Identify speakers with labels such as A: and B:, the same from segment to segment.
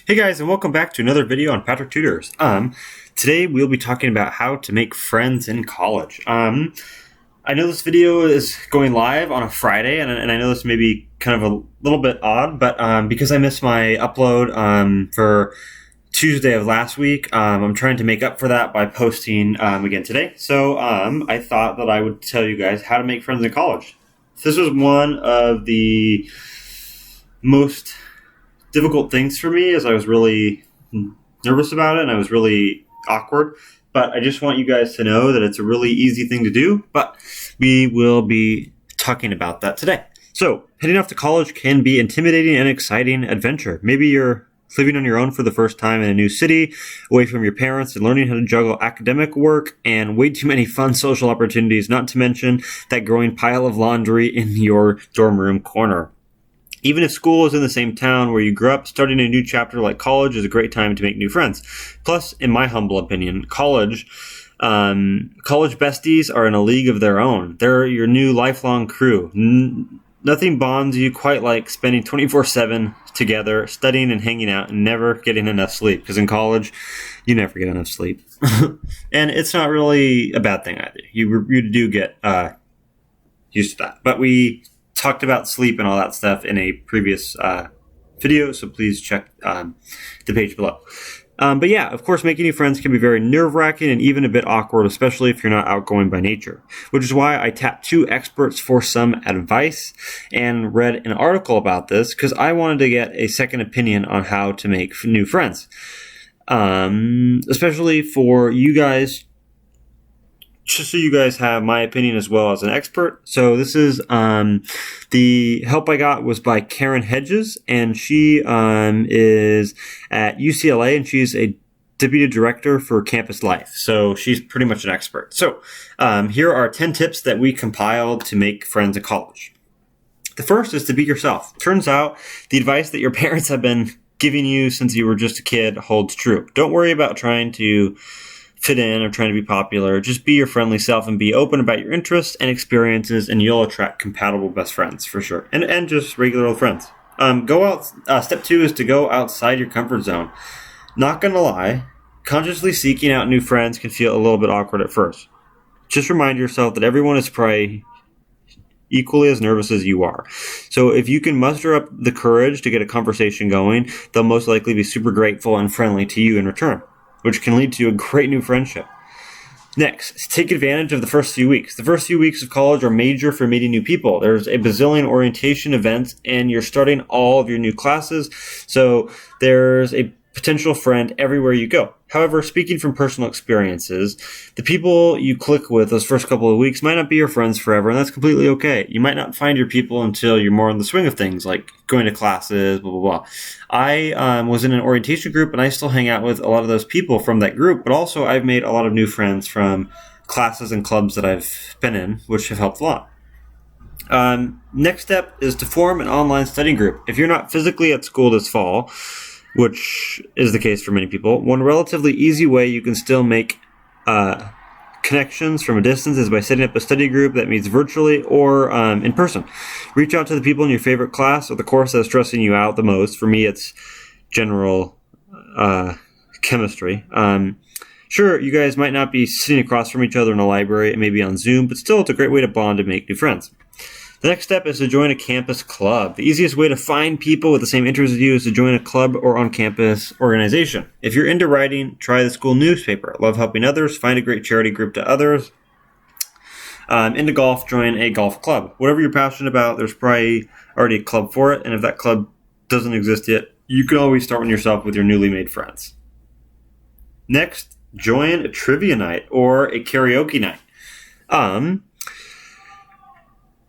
A: Hey guys, and welcome back to another video on Patrick Tutors. Today we'll be talking about how to make friends in college. I know this video is going live on a Friday, and I know this may be kind of a little bit odd, but because I missed my upload for Tuesday of last week, I'm trying to make up for that by posting again today. So I thought that I would tell you guys how to make friends in college. This was one of the most difficult things for me, as I was really nervous about it and I was really awkward. But I just want you guys to know that it's a really easy thing to do, but we will be talking about that today. So heading off to college can be intimidating and exciting adventure. Maybe you're living on your own for the first time in a new city, away from your parents, and learning how to juggle academic work and way too many fun social opportunities, not to mention that growing pile of laundry in your dorm room corner. Even if school is in the same town where you grew up, starting a new chapter like college is a great time to make new friends. Plus, in my humble opinion, college besties are in a league of their own. They're your new lifelong crew. Nothing bonds you quite like spending 24/7 together, studying and hanging out, and never getting enough sleep. Because in college, you never get enough sleep. And it's not really a bad thing either. You do get used to that. But we talked about sleep and all that stuff in a previous video, so please check the page below. But yeah, of course, making new friends can be very nerve-wracking and even a bit awkward, especially if you're not outgoing by nature, which is why I tapped two experts for some advice and read an article about this because I wanted to get a second opinion on how to make new friends, especially for you guys, just so you guys have my opinion as well as an expert. So this is the help I got was by Karen Hedges, and she is at UCLA, and she's a deputy director for campus life. So she's pretty much an expert. So here are 10 tips that we compiled to make friends at college. The first is to be yourself. Turns out the advice that your parents have been giving you since you were just a kid holds true. Don't worry about trying to fit in or trying to be popular. Just be your friendly self and be open about your interests and experiences, and you'll attract compatible best friends for sure. And just regular old friends. Go out. Step 2 is to go outside your comfort zone. Not gonna lie, consciously seeking out new friends can feel a little bit awkward at first. Just remind yourself that everyone is probably equally as nervous as you are. So if you can muster up the courage to get a conversation going, they'll most likely be super grateful and friendly to you in return, which can lead to a great new friendship. Next, take advantage of the first few weeks. The first few weeks of college are major for meeting new people. There's a bazillion orientation events, and you're starting all of your new classes, so there's a potential friend everywhere you go. However, speaking from personal experiences, the people you click with those first couple of weeks might not be your friends forever, and that's completely okay. You might not find your people until you're more in the swing of things, like going to classes, blah, blah, blah. I was in an orientation group, and I still hang out with a lot of those people from that group, but also I've made a lot of new friends from classes and clubs that I've been in, which have helped a lot. Next step is to form an online studying group. If you're not physically at school this fall, which is the case for many people, one relatively easy way you can still make connections from a distance is by setting up a study group that meets virtually or in person. Reach out to the people in your favorite class or the course that's stressing you out the most. For me, it's general chemistry. Sure, you guys might not be sitting across from each other in a library and maybe on Zoom, but still it's a great way to bond and make new friends. The next step is to join a campus club. The easiest way to find people with the same interests as you is to join a club or on-campus organization. If you're into writing, try the school newspaper. Love helping others, find a great charity group to others. Into golf, join a golf club. Whatever you're passionate about, there's probably already a club for it, and if that club doesn't exist yet, you can always start one yourself with your newly made friends. Next, join a trivia night or a karaoke night.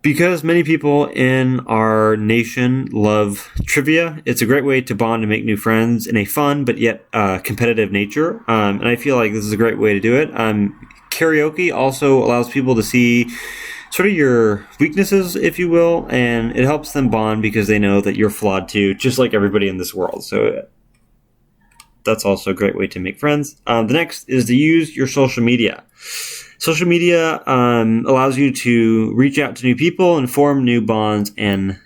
A: Because many people in our nation love trivia, it's a great way to bond and make new friends in a fun but yet competitive nature. And I feel like this is a great way to do it. Karaoke also allows people to see sort of your weaknesses, if you will, and it helps them bond because they know that you're flawed too, just like everybody in this world. So that's also a great way to make friends. The next is to use your social media. Social media allows you to reach out to new people and form new bonds and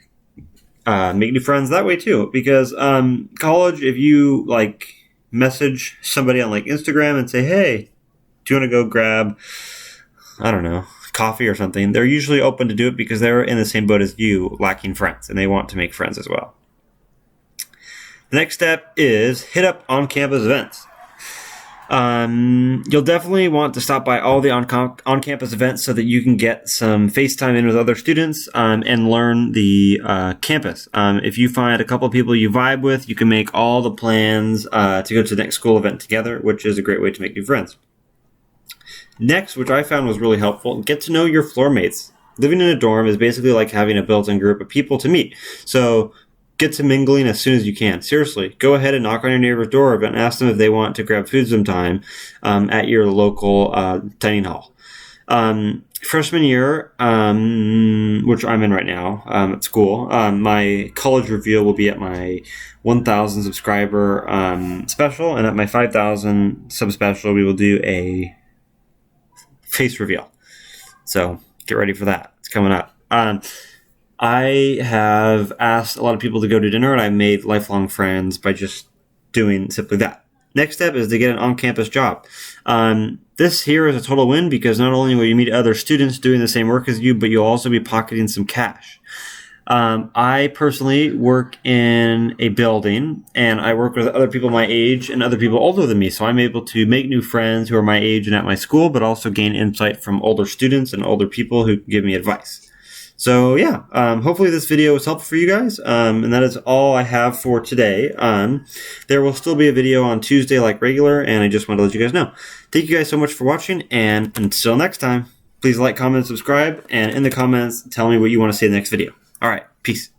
A: make new friends that way too. Because college, if you like message somebody on like Instagram and say, "Hey, do you want to go grab, I don't know, coffee or something?" They're usually open to do it because they're in the same boat as you, lacking friends, and they want to make friends as well. The next step is hit up on-campus events. You'll definitely want to stop by all the on-campus events so that you can get some FaceTime in with other students and learn the campus. If you find a couple of people you vibe with, you can make all the plans to go to the next school event together, which is a great way to make new friends. Next, which I found was really helpful, get to know your floor mates. Living in a dorm is basically like having a built-in group of people to meet. So get to mingling as soon as you can. Seriously, go ahead and knock on your neighbor's door and ask them if they want to grab food sometime at your local dining hall. Freshman year, which I'm in right now at school, my college reveal will be at my 1,000 subscriber special, and at my 5,000 sub special, we will do a face reveal. So get ready for that. It's coming up. I have asked a lot of people to go to dinner, and I made lifelong friends by just doing simply that. Next step is to get an on-campus job. This here is a total win because not only will you meet other students doing the same work as you, but you'll also be pocketing some cash. I personally work in a building, and I work with other people my age and other people older than me, so I'm able to make new friends who are my age and at my school, but also gain insight from older students and older people who can give me advice. So yeah, hopefully this video was helpful for you guys, and that is all I have for today. There will still be a video on Tuesday like regular, and I just wanted to let you guys know. Thank you guys so much for watching, and until next time, please like, comment, and subscribe, and in the comments, tell me what you want to see in the next video. All right, peace.